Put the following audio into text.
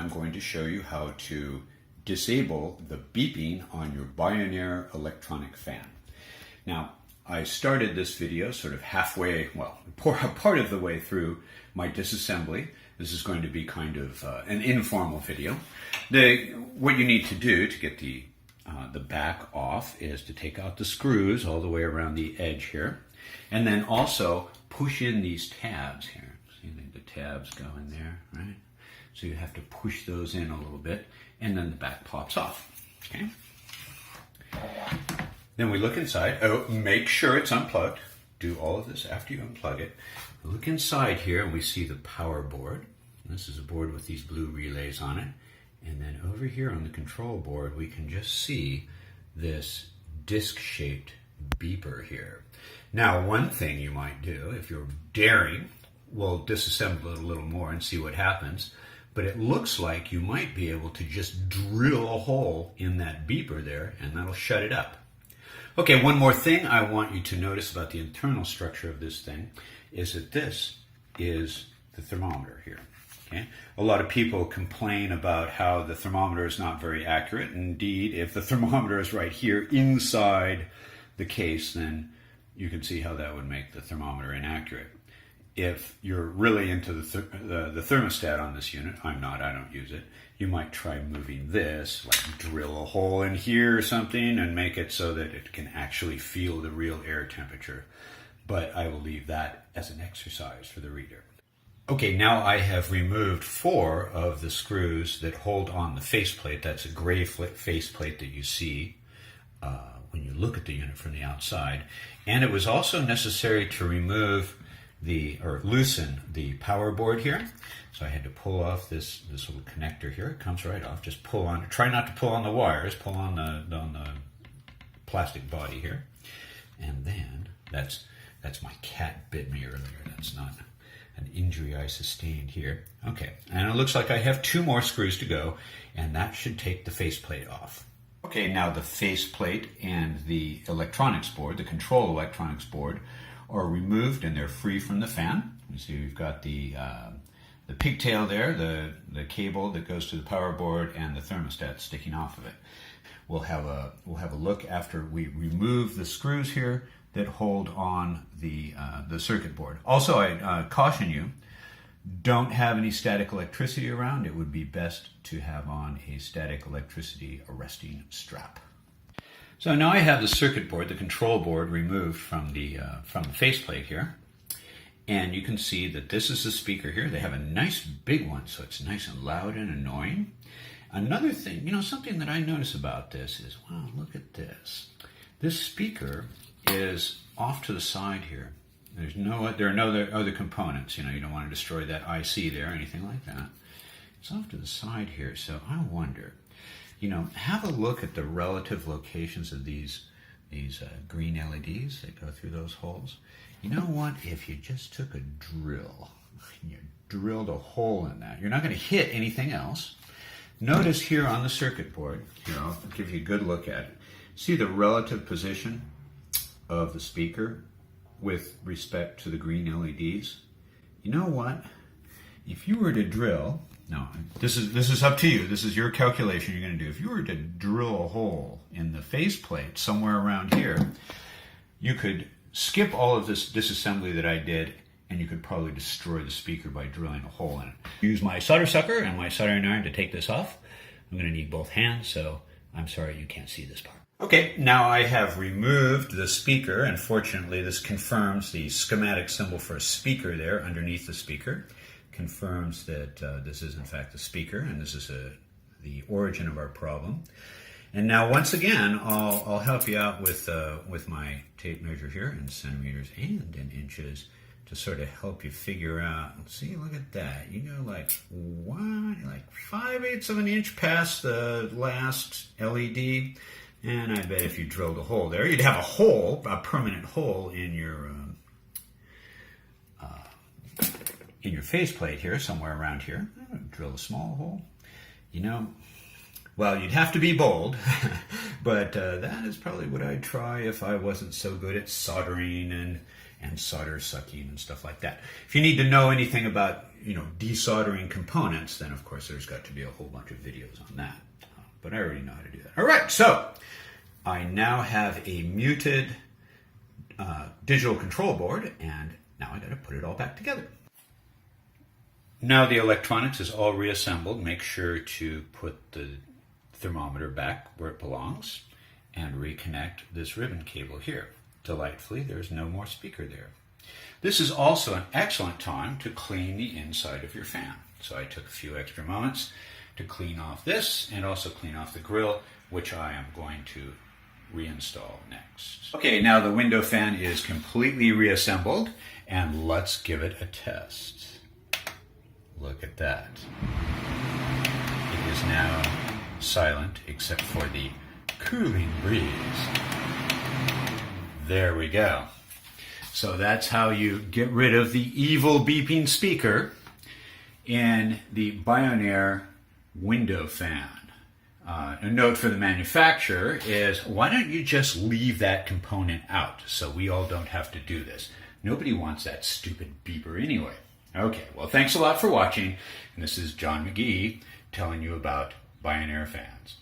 I'm going to show you how to disable the beeping on your Bionare electronic fan. Now, I started this video sort of halfway, well, part of the way through my disassembly. This is going to be kind of an informal video. What you need to do to get the back off is to take out the screws all the way around the edge here, and then also push in these tabs here. See the tabs go in there, right? So you have to push those in a little bit, and then the back pops off. Okay. Then we look inside. Oh, make sure it's unplugged. Do all of this after you unplug it. We look inside here and we see the power board. This is a board with these blue relays on it. And then over here on the control board, we can just see this disc-shaped beeper here. Now, one thing you might do, if you're daring, we'll disassemble it a little more and see what happens. But it looks like you might be able to just drill a hole in that beeper there, and that'll shut it up. Okay, one more thing I want you to notice about the internal structure of this thing is that this is the thermometer here. Okay? A lot of people complain about how the thermometer is not very accurate. Indeed, if the thermometer is right here inside the case, then you can see how that would make the thermometer inaccurate. If you're really into the thermostat on this unit, I'm not, I don't use it, you might try moving this, like drill a hole in here or something and make it so that it can actually feel the real air temperature. But I will leave that as an exercise for the reader. Okay, now I have removed 4 of the screws that hold on the faceplate. That's a gray faceplate that you see when you look at the unit from the outside. And it was also necessary to remove loosen the power board here. So I had to pull off this little connector here. It comes right off. Just pull on. Try not to pull on the wires. Pull on the plastic body here. And then that's my cat bit me earlier. That's not an injury I sustained here. Okay, and it looks like I have 2 more screws to go, and that should take the faceplate off. Okay, now the faceplate and the electronics board, the control electronics board, are removed and they're free from the fan. You see we've got the pigtail there, the cable that goes to the power board, and the thermostat sticking off of it. We'll have a look after we remove the screws here that hold on the circuit board. Also, I caution you, don't have any static electricity around. It would be best to have on a static electricity arresting strap. So now I have the circuit board, the control board, removed from the faceplate here. And you can see that this is the speaker here. They have a nice big one, so it's nice and loud and annoying. Another thing, something that I notice about this is, wow, look at this. This speaker is off to the side here. There are no other components. You don't want to destroy that IC there or anything like that. It's off to the side here, so I wonder, have a look at the relative locations of these green LEDs that go through those holes. You know what? If you just took a drill and you drilled a hole in that, you're not going to hit anything else. Notice here on the circuit board, I'll give you a good look at it. See the relative position of the speaker with respect to the green LEDs? You know what? If you were to drill, now this is up to you. This is your calculation you're going to do. If you were to drill a hole in the faceplate somewhere around here, you could skip all of this disassembly that I did, and you could probably destroy the speaker by drilling a hole in it. Use my solder sucker and my soldering iron to take this off. I'm going to need both hands, so I'm sorry you can't see this part. Okay, now I have removed the speaker, and fortunately this confirms the schematic symbol for a speaker there underneath the speaker. Confirms that this is in fact the speaker, and this is the origin of our problem. And now once again, I'll help you out with my tape measure here in centimeters and in inches to sort of help you figure out. See, look at that. You go like 5/8 of an inch past the last LED. And I bet if you drilled a hole there, you'd have a permanent hole in your faceplate here, somewhere around here. Drill a small hole. Well, you'd have to be bold, But that is probably what I'd try if I wasn't so good at soldering and solder sucking and stuff like that. If you need to know anything about, desoldering components, then of course there's got to be a whole bunch of videos on that. But I already know how to do that. All right, so I now have a muted digital control board, and now I got to put it all back together. Now the electronics is all reassembled. Make sure to put the thermometer back where it belongs and reconnect this ribbon cable here. Delightfully, there's no more speaker there. This is also an excellent time to clean the inside of your fan. So I took a few extra moments to clean off this and also clean off the grill, which I am going to reinstall next. Okay, now the window fan is completely reassembled, and let's give it a test. Look at that. It is now silent except for the cooling breeze. There we go. So that's how you get rid of the evil beeping speaker in the Bionare window fan. A note for the manufacturer is, why don't you just leave that component out so we all don't have to do this? Nobody wants that stupid beeper anyway. Okay, well, thanks a lot for watching. And this is John McGee telling you about Bionare fans.